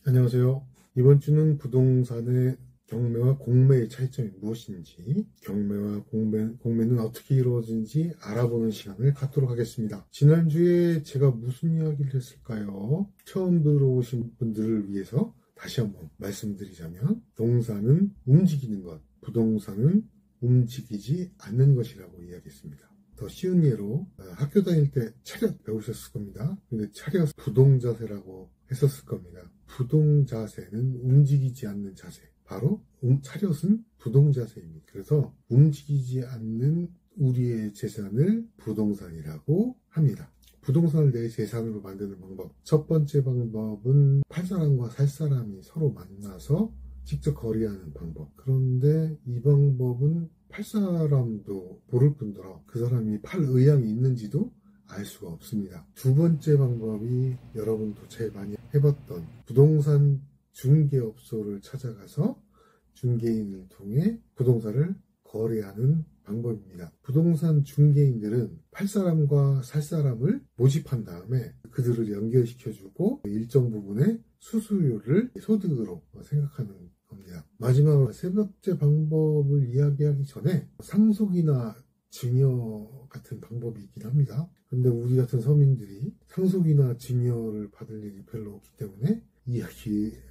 안녕하세요. 이번 주는 부동산의 경매와 공매의 차이점이 무엇인지, 경매와 공매는 어떻게 이루어지는지 알아보는 시간을 갖도록 하겠습니다. 지난주에 제가 무슨 이야기를 했을까요? 처음 들어오신 분들을 위해서 다시 한번 말씀드리자면, 부동산은 움직이는 것, 부동산은 움직이지 않는 것이라고 이야기했습니다. 더 쉬운 예로 학교 다닐 때 차렷 배우셨을 겁니다. 근데 차렷 부동자세라고 했었을 겁니다. 부동자세는 움직이지 않는 자세. 바로 차렷은 부동자세입니다. 그래서 움직이지 않는 우리의 재산을 부동산이라고 합니다. 부동산을 내 재산으로 만드는 방법. 첫 번째 방법은 팔 사람과 살 사람이 서로 만나서 직접 거래하는 방법. 그런데 이 방법은 팔 사람도 모를 뿐더러 그 사람이 팔 의향이 있는지도 알 수가 없습니다. 두 번째 방법이 여러분도 제일 많이 해봤던 부동산 중개업소를 찾아가서 중개인을 통해 부동산을 거래하는 방법입니다. 부동산 중개인들은 팔 사람과 살 사람을 모집한 다음에 그들을 연결시켜주고 일정 부분의 수수료를 소득으로 생각하는 겁니다. 마지막으로 세 번째 방법을 이야기하기 전에 상속이나 증여 같은 방법이 있긴 합니다. 근데 우리 같은 서민들이 상속이나 증여를 받을 일이 별로 없기 때문에 이야기를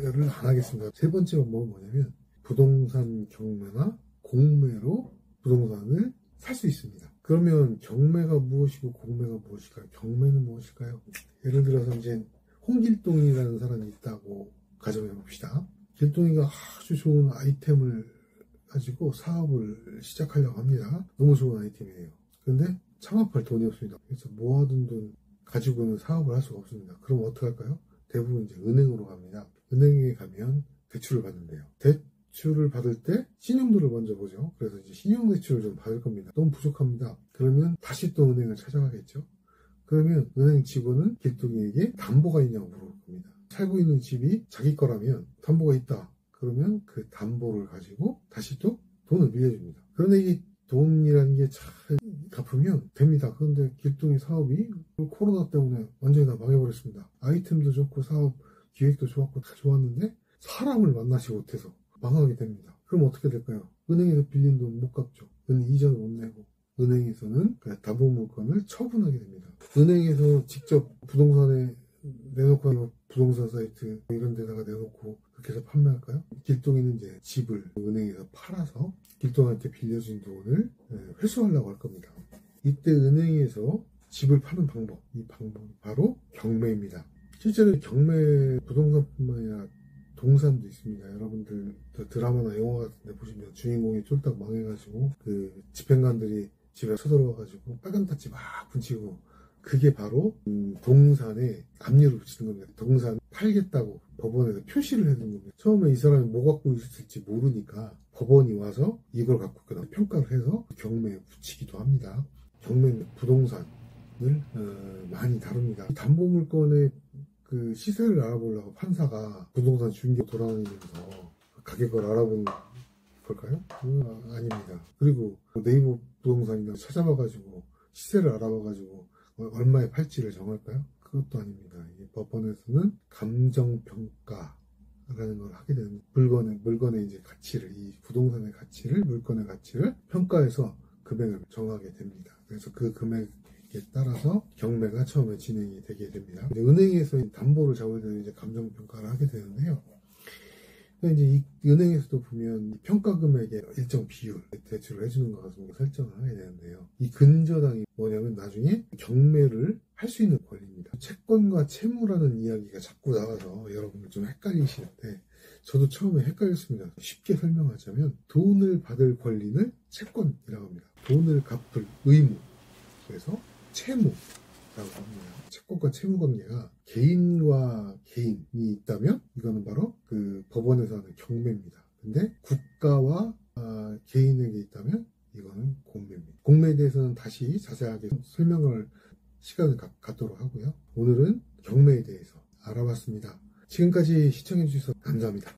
안 하겠습니다. 세 번째 방법은 뭐냐면 부동산 경매나 공매로 부동산을 살 수 있습니다. 그러면 경매가 무엇이고 공매가 무엇일까요? 경매는 무엇일까요? 예를 들어서 이제 홍길동이라는 사람이 있다고 가정해 봅시다. 길동이가 아주 좋은 아이템을 가지고 사업을 시작하려고 합니다. 너무 좋은 아이템이에요. 그런데 창업할 돈이 없습니다. 그래서 모아둔 돈 가지고는 사업을 할 수가 없습니다. 그럼 어떻게 할까요? 대부분 이제 은행으로 갑니다. 은행에 가면 대출을 받는데요. 대출을 받을 때 신용도를 먼저 보죠. 그래서 이제 신용대출을 좀 받을 겁니다. 너무 부족합니다. 그러면 다시 또 은행을 찾아가겠죠. 그러면 은행 직원은 길동이에게 담보가 있냐고 물어볼 겁니다. 살고 있는 집이 자기 거라면 담보가 있다. 그러면 그 담보를 가지고 다시 또 돈을 빌려줍니다. 그런데 이 돈이라는 게 잘 갚으면 됩니다. 그런데 길동이 사업이 코로나 때문에 완전히 다 망해버렸습니다. 아이템도 좋고 사업 기획도 좋았고 다 좋았는데 사람을 만나지 못해서 망하게 됩니다. 그럼 어떻게 될까요? 은행에서 빌린 돈 못 갚죠. 이자를 못 내고 은행에서는 그 담보 물건을 처분하게 됩니다. 은행에서 직접 부동산에 내놓고 부동산 사이트 이런 데다가 내놓고 그렇게 해서 판매할까요? 길동이는 이제 집을 은행에서 팔아서 길동한테 빌려준 돈을 회수하려고 할 겁니다. 이때 은행에서 집을 파는 방법, 이 방법이 바로 경매입니다. 실제로 경매 부동산뿐만 아니라 동산도 있습니다. 여러분들 드라마나 영화 같은 데 보시면 주인공이 쫄딱 망해가지고 그 집행관들이 집에 쳐들어와가지고 빨간 타치 막 붙이고 그게 바로 동산에 압류를 붙이는 겁니다. 동산 팔겠다고 법원에서 표시를 해둔 겁니다. 처음에 이 사람이 뭐 갖고 있을지 모르니까 법원이 와서 이걸 갖고 그다음 평가를 해서 경매에 붙이기도 합니다. 경매는 부동산을 많이 다룹니다. 담보물건의 그 시세를 알아보려고 판사가 부동산 중개 돌아다니면서 가격을 알아본 걸까요? 아닙니다. 그리고 네이버 부동산이나 찾아봐가지고 시세를 알아봐가지고 얼마에 팔지를 정할까요? 그것도 아닙니다. 이게 법원에서는 감정평가라는 걸 하게 되는 물건의 이제 가치를, 이 부동산의 가치를, 물건의 가치를 평가해서 금액을 정하게 됩니다. 그래서 그 금액에 따라서 경매가 처음에 진행이 되게 됩니다. 은행에서 담보를 잡을 때는 이제 감정평가를 하게 되는데요. 이제 이 은행에서도 보면 평가 금액의 일정 비율 대출을 해주는 것 같습니다. 설정을 하게 되는데요. 이 근저당이 뭐냐면 나중에 경매를 할 수 있는 권리입니다. 채권과 채무라는 이야기가 자꾸 나와서 여러분들 좀 헷갈리시는데 저도 처음에 헷갈렸습니다. 쉽게 설명하자면 돈을 받을 권리는 채권이라고 합니다. 돈을 갚을 의무, 그래서 채무라고 합니다. 채권과 채무 관계가 개인과 개인이 있다면 이거는 바로 그 법원에서 하는 경매입니다. 근데 국가와 개인에게 있다면 이거는 공매입니다. 공매에 대해서는 다시 자세하게 설명을 시간을 갖도록 하고요. 오늘은 경매에 대해서 알아봤습니다. 지금까지 시청해 주셔서 감사합니다.